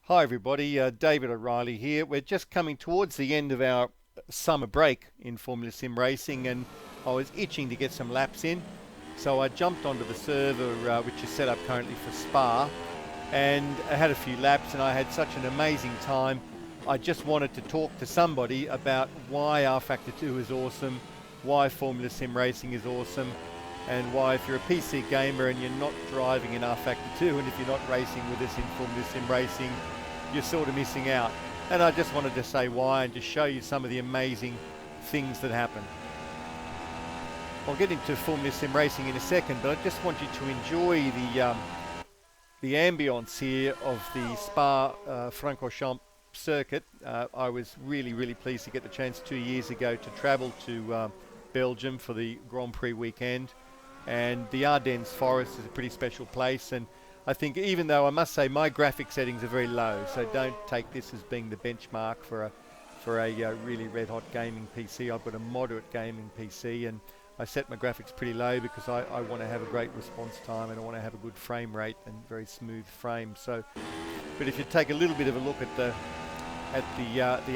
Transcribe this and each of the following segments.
Hi everybody, David O'Reilly here. We're just coming towards the end of our summer break in Formula Sim Racing, and I was itching to get some laps in. So I jumped onto the server which is set up currently for Spa, and I had a few laps and I had such an amazing time. I just wanted to talk to somebody about why R Factor 2 is awesome, why Formula Sim Racing is awesome, and why if you're a PC gamer and you're not driving in R Factor 2 and if you're not racing with us in Formula Sim Racing, you're sort of missing out. And I just wanted to say why and just show you some of the amazing things that happen. I'll get into Formula Sim Racing in a second, but I just want you to enjoy the ambience here of the Spa-Francorchamps circuit. I was really pleased to get the chance 2 years ago to travel to Belgium for the Grand Prix weekend, and the Ardennes Forest is a pretty special place. And I think, even though I must say my graphic settings are very low, so don't take this as being the benchmark for a really red hot gaming PC. I've got a moderate gaming PC, and I set my graphics pretty low because I want to have a great response time and I want to have a good frame rate and very smooth frame. So, but if you take a little bit of a look at the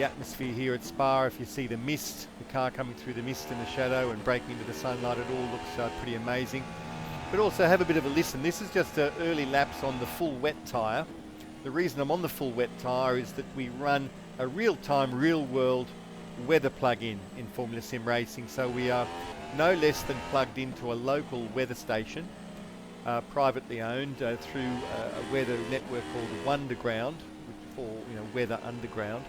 atmosphere here at Spa, if you see the mist, the car coming through the mist and the shadow and breaking into the sunlight, it all looks pretty amazing. But also have a bit of a listen. This is just early laps on the full wet tyre. The reason I'm on the full wet tyre is that we run a real-time, real-world weather plug-in in Formula Sim Racing. So we are no less than plugged into a local weather station, privately owned through a weather network called Wonderground, or Weather Underground.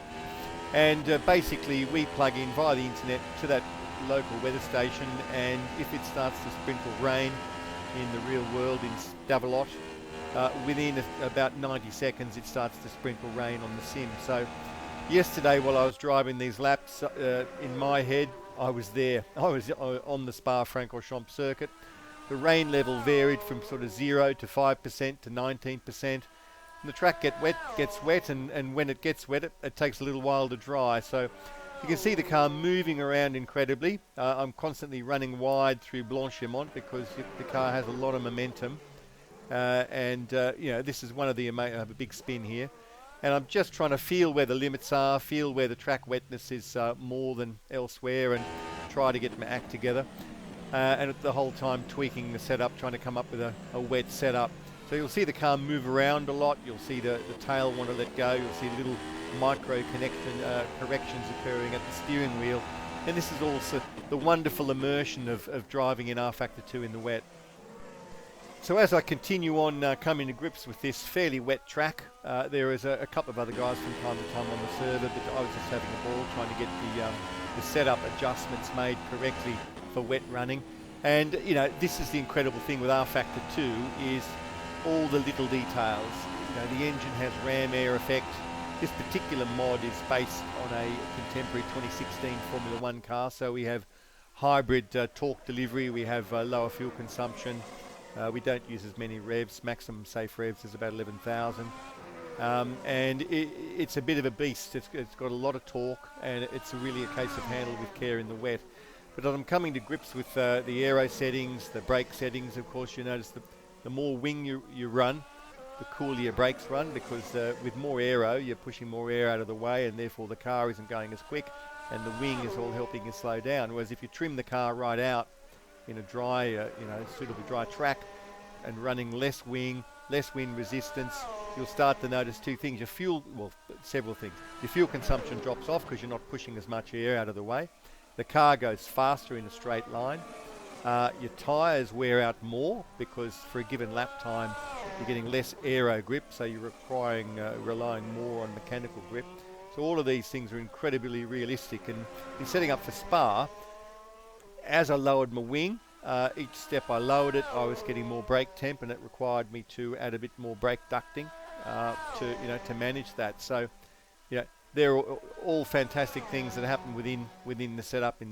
And basically we plug in via the internet to that local weather station, and if it starts to sprinkle rain in the real world in Stavelot, within about 90 seconds it starts to sprinkle rain on the sim. So yesterday, while I was driving these laps, in my head I was there. I was on the Spa-Francorchamps circuit. The rain level varied from sort of 0 to 5% to 19%. And the track gets wet, and when it gets wet it takes a little while to dry. So you can see the car moving around incredibly. I'm constantly running wide through Blanchimont because the car has a lot of momentum. This is one of the I have a big spin here. And I'm just trying to feel where the limits are, feel where the track wetness is more than elsewhere, and try to get my act together. And at the whole time tweaking the setup, trying to come up with a wet setup. So you'll see the car move around a lot. You'll see the tail want to let go. You'll see little micro corrections occurring at the steering wheel. And this is also the wonderful immersion of driving in R Factor 2 in the wet. So as I continue on coming to grips with this fairly wet track, there is a couple of other guys from time to time on the server, but I was just having a ball trying to get the setup adjustments made correctly for wet running. And this is the incredible thing with R Factor 2 is all the little details. The engine has ram air effect. This particular mod is based on a contemporary 2016 Formula 1 car, so we have hybrid torque delivery, we have lower fuel consumption, we don't use as many revs, maximum safe revs is about 11,000, and it's a bit of a beast. It's got a lot of torque, and it's really a case of handle with care in the wet. But I'm coming to grips with the aero settings, the brake settings. Of course, you notice the more wing you run, the cooler your brakes run, because with more aero you're pushing more air out of the way, and therefore the car isn't going as quick, and the wing is all helping you slow down. Whereas if you trim the car right out in a dry, suitably dry track, and running less wing, less wind resistance, you'll start to notice two things. Several things. Your fuel consumption drops off because you're not pushing as much air out of the way. The car goes faster in a straight line. Your tyres wear out more because for a given lap time you're getting less aero grip, so you're relying more on mechanical grip. So all of these things are incredibly realistic. And in setting up for Spa, as I lowered my wing, each step I lowered it, I was getting more brake temp, and it required me to add a bit more brake ducting to manage that. So they're all fantastic things that happen within the setup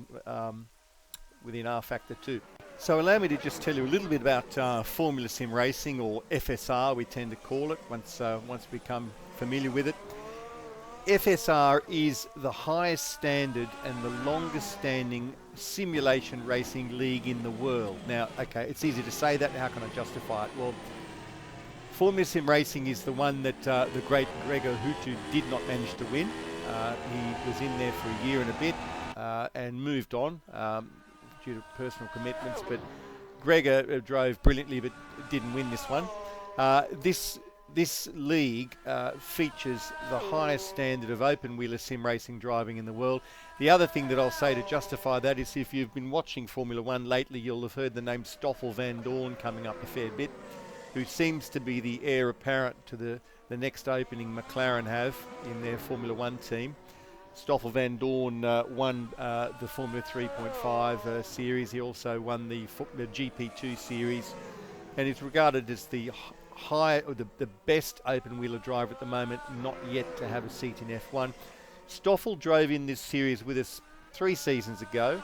within R Factor 2. So allow me to just tell you a little bit about Formula Sim Racing, or FSR we tend to call it once we become familiar with it. FSR is the highest standard and the longest standing simulation racing league in the world. Now, okay, it's easy to say that. How can I justify it? Well, Formula Sim Racing is the one that the great Gregor Hutu did not manage to win. He was in there for a year and a bit and moved on due to personal commitments, but Gregor drove brilliantly but didn't win this one. This league features the highest standard of open-wheeler sim racing driving in the world. The other thing that I'll say to justify that is, if you've been watching Formula One lately, you'll have heard the name Stoffel van Dorn coming up a fair bit, who seems to be the heir apparent to the next opening McLaren have in their Formula One team. Stoffel van Dorn won the Formula 3.5 series. He also won the GP2 series, and is regarded as the the best open-wheeler driver at the moment, not yet to have a seat in F1. Stoffel drove in this series with us 3 seasons ago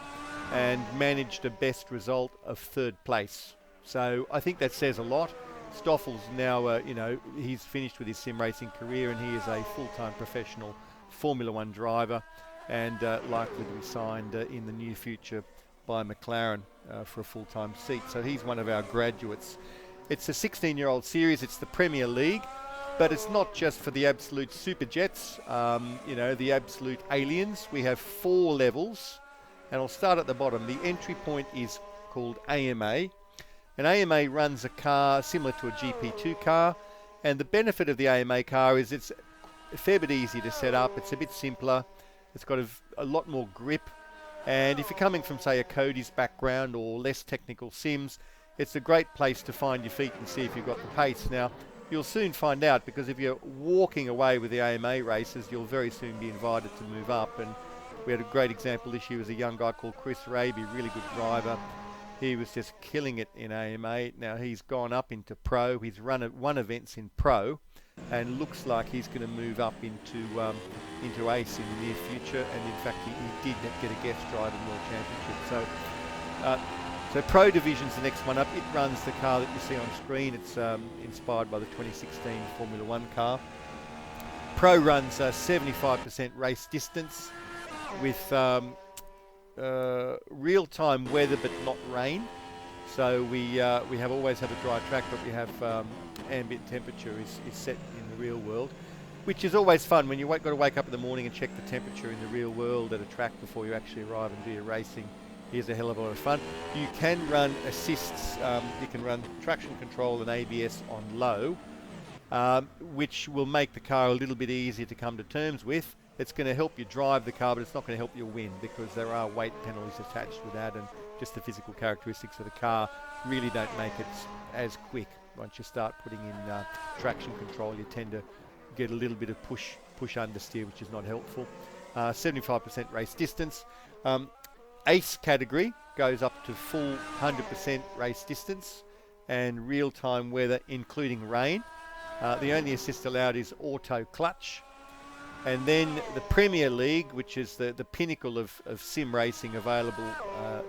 and managed a best result of 3rd place. So I think that says a lot. Stoffel's now, he's finished with his sim racing career, and he is a full-time professional Formula One driver, and likely to be signed in the near future by McLaren for a full-time seat. So he's one of our graduates. It's a 16-year-old series. It's the Premier League, but it's not just for the absolute super jets, the absolute aliens. We have 4 levels, and I'll start at the bottom. The entry point is called AMA, and AMA runs a car similar to a GP2 car, and the benefit of the AMA car is it's a fair bit easier to set up. It's a bit simpler. It's got a lot more grip, and if you're coming from, say, a Cody's background or less technical sims, it's a great place to find your feet and see if you've got the pace. Now, you'll soon find out, because if you're walking away with the AMA races, you'll very soon be invited to move up. And we had a great example this year. Was a young guy called Chris Raby, really good driver. He was just killing it in AMA. Now he's gone up into Pro. He's run 1 events in Pro, and looks like he's going to move up into Ace in the near future. And in fact, he did get a guest drive in World Championship. So Pro Division's the next one up. It runs the car that you see on screen. It's inspired by the 2016 Formula One car. Pro runs 75% race distance with real-time weather but not rain. So we always have a dry track, but we have ambient temperature is set in the real world, which is always fun when you got to wake up in the morning and check the temperature in the real world at a track before you actually arrive and do your racing. Here's a hell of a lot of fun. You can run assists. You can run traction control and ABS on low, which will make the car a little bit easier to come to terms with. It's going to help you drive the car, but it's not going to help you win, because there are weight penalties attached with that, and just the physical characteristics of the car really don't make it as quick. Once you start putting in traction control, you tend to get a little bit of push understeer, which is not helpful. 75% race distance. Ace category goes up to full 100% race distance and real-time weather, including rain. The only assist allowed is auto clutch. And then the Premier League, which is the pinnacle of sim racing available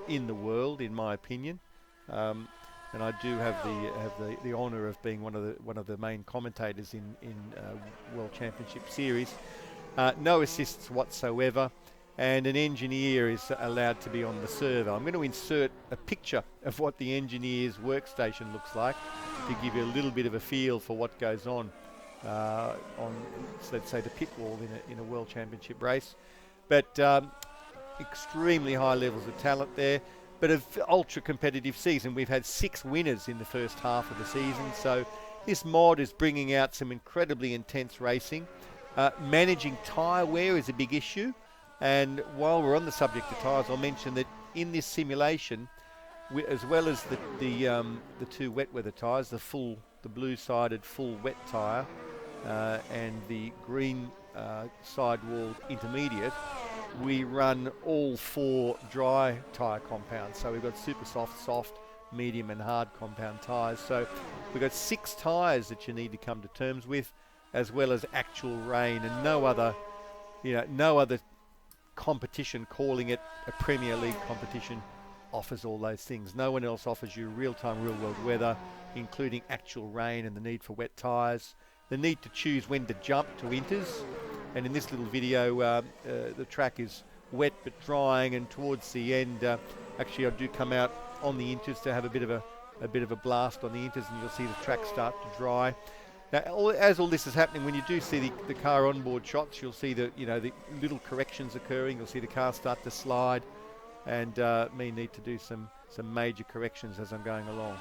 in the world, in my opinion. And I do have the honour of being one of the main commentators in World Championship Series. No assists whatsoever, and an engineer is allowed to be on the server. I'm going to insert a picture of what the engineer's workstation looks like to give you a little bit of a feel for what goes on let's say, the pit wall in a World Championship race. But extremely high levels of talent there, but an ultra competitive season. We've had 6 winners in the first half of the season, so this mod is bringing out some incredibly intense racing. Managing tyre wear is a big issue, and while we're on the subject of tyres, I'll mention that in this simulation, as well as the 2 wet weather tyres, the blue-sided full wet tyre and the green sidewalled intermediate, we run all 4 dry tyre compounds. So we've got super soft, medium and hard compound tyres. So we've got 6 tyres that you need to come to terms with, as well as actual rain, and no other competition, calling it a Premier League competition, offers all those things. No one else offers you real-time, real-world weather, including actual rain and the need for wet tyres, the need to choose when to jump to inters. And in this little video, the track is wet but drying, and towards the end, actually I do come out on the inters to have a bit of a a bit of a blast on the inters, and you'll see the track start to dry. Now, as all this is happening, when you do see the car onboard shots, you'll see the little corrections occurring. You'll see the car start to slide, and me need to do some major corrections as I'm going along.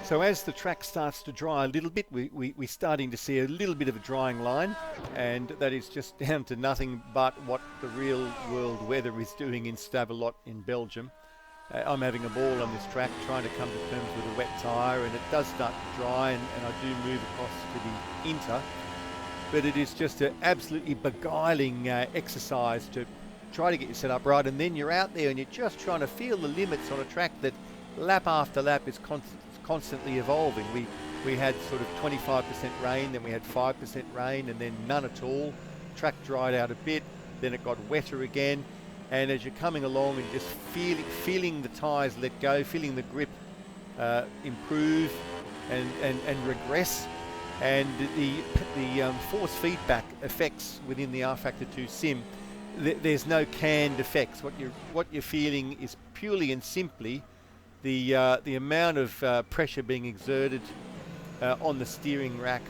So as the track starts to dry a little bit, we're starting to see a little bit of a drying line, and that is just down to nothing but what the real world weather is doing in Stavelot in Belgium. I'm having a ball on this track, trying to come to terms with a wet tyre, and it does start to dry, and I do move across to the inter. But it is just an absolutely beguiling exercise to try to get you set up right, and then you're out there and you're just trying to feel the limits on a track that lap after lap is constantly evolving. We had sort of 25% rain, then we had 5% rain, and then none at all. Track dried out a bit, then it got wetter again. And as you're coming along and just feeling the tyres let go, feeling the grip improve and regress, and the force feedback effects within the rFactor 2 Sim, there's no canned effects. What you're feeling is purely and simply the amount of pressure being exerted on the steering rack,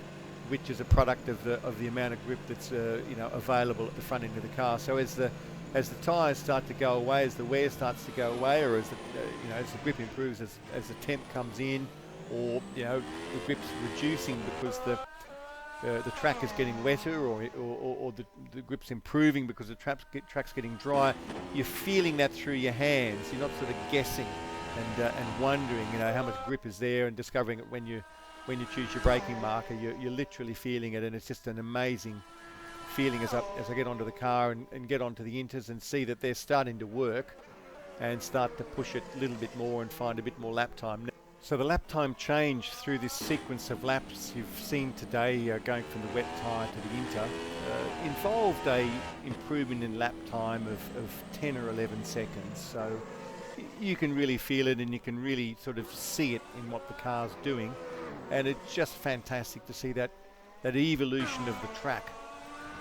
which is a product of the amount of grip that's available at the front end of the car. So as the tyres start to go away, as the wear starts to go away, or as the grip improves, as the temp comes in, or the grip's reducing because the track is getting wetter, or the grip's improving because the track's getting drier, you're feeling that through your hands. You're not sort of guessing and wondering how much grip is there and discovering it when you choose your braking marker. You're literally feeling it, and it's just an amazing feeling as I get onto the car and get onto the inters and see that they're starting to work and start to push it a little bit more and find a bit more lap time. So the lap time change through this sequence of laps you've seen today, going from the wet tyre to the inter, involved a improvement in lap time of 10 or 11 seconds. So you can really feel it, and you can really sort of see it in what the car's doing, and it's just fantastic to see that evolution of the track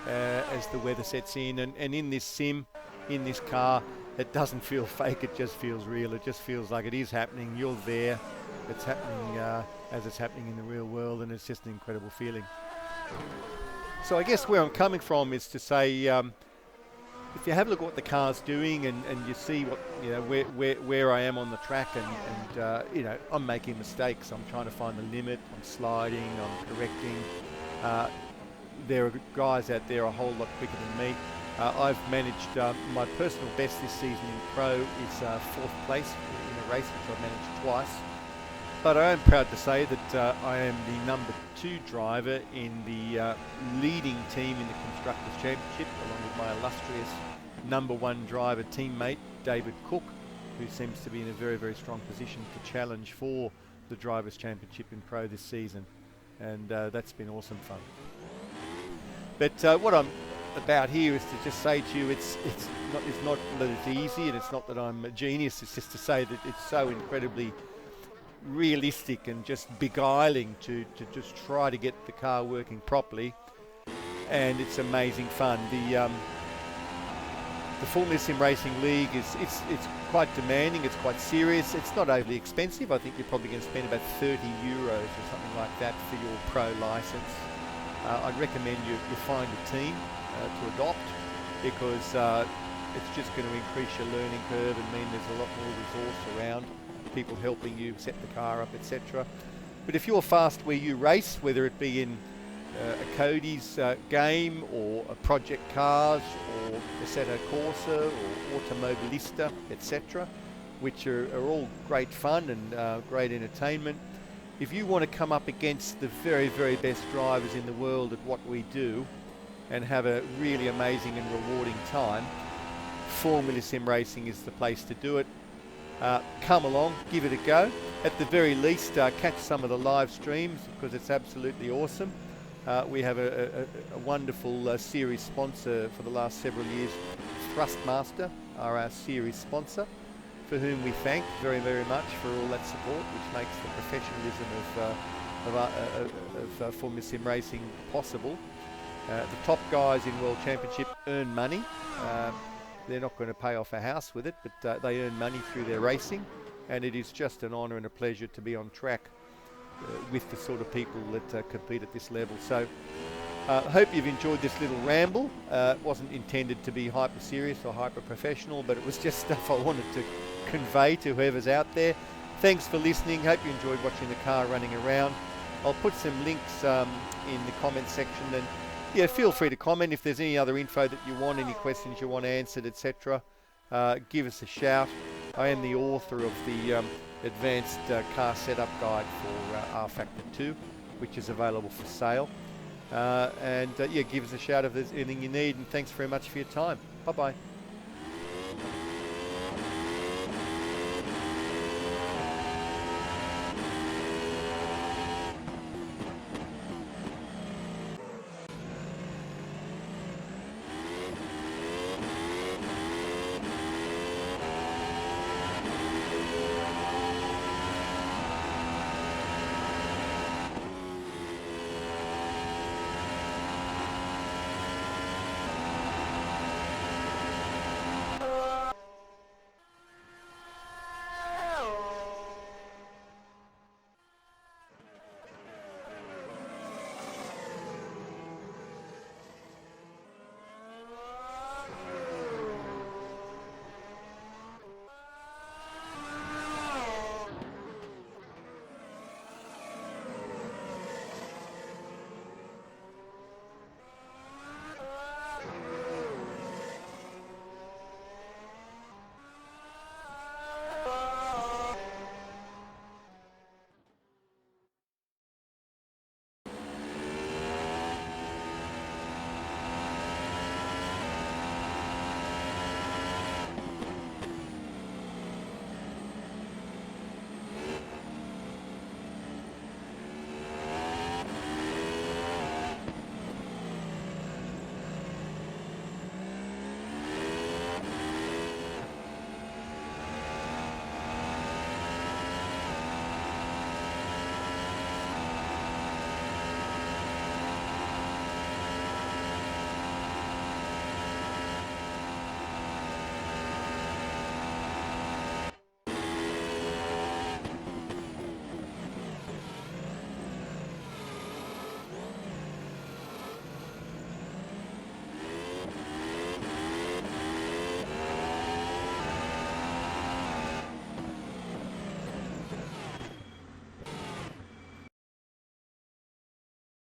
as the weather sets in, and in this sim, in this car, it doesn't feel fake, it just feels real. It just feels like it is happening. You're there, it's happening as it's happening in the real world, and it's just an incredible feeling. So I guess where I'm coming from is to say, if you have a look at what the car's doing, and you see what where I am on the track, and I'm making mistakes. I'm trying to find the limit. I'm sliding. I'm correcting. There are guys out there a whole lot quicker than me. I've managed my personal best this season in Pro is 4th place in a race which I've managed twice. But I am proud to say that I am the number 2 driver in the leading team in the Constructors' Championship, along with my illustrious number 1 driver teammate, David Cook, who seems to be in a very, very strong position to challenge for the Drivers' Championship in Pro this season. And that's been awesome fun. But what I'm about here is to just say to you, it's not that it's easy, and it's not that I'm a genius. It's just to say that it's so incredibly realistic and just beguiling to just try to get the car working properly, and it's amazing fun. The Formula SimRacing League it's quite demanding. It's quite serious. It's not overly expensive. I think you're probably going to spend about 30 euros or something like that for your pro license. I'd recommend you find a team to adopt, because it's just going to increase your learning curve and mean there's a lot more resource around, people helping you set the car up, etc. But if you're fast where you race, whether it be in a Cody's game, or a Project Cars, or Assetto Corsa, or Automobilista, etc., which are all great fun and great entertainment. If you want to come up against the very, very best drivers in the world at what we do and have a really amazing and rewarding time, Formula SimRacing is the place to do it. Come along, give it a go. At the very least, catch some of the live streams, because it's absolutely awesome. We have a wonderful series sponsor for the last several years. Thrustmaster are our series sponsor, for whom we thank very, very much for all that support, which makes the professionalism of Formula SimRacing possible. The top guys in World Championship earn money. They're not going to pay off a house with it, but they earn money through their racing, and it is just an honour and a pleasure to be on track with the sort of people that compete at this level. So hope you've enjoyed this little ramble. It wasn't intended to be hyper serious or hyper professional, but it was just stuff I wanted to convey to whoever's out there. Thanks for listening. Hope you enjoyed watching the car running around. I'll put some links in the comment section, and yeah, feel free to comment if there's any other info that you want, any questions you want answered, etc. Give us a shout. I am the author of the advanced car setup guide for R-Factor 2, which is available for sale. Yeah, give us a shout if there's anything you need, and thanks very much for your time. Bye bye.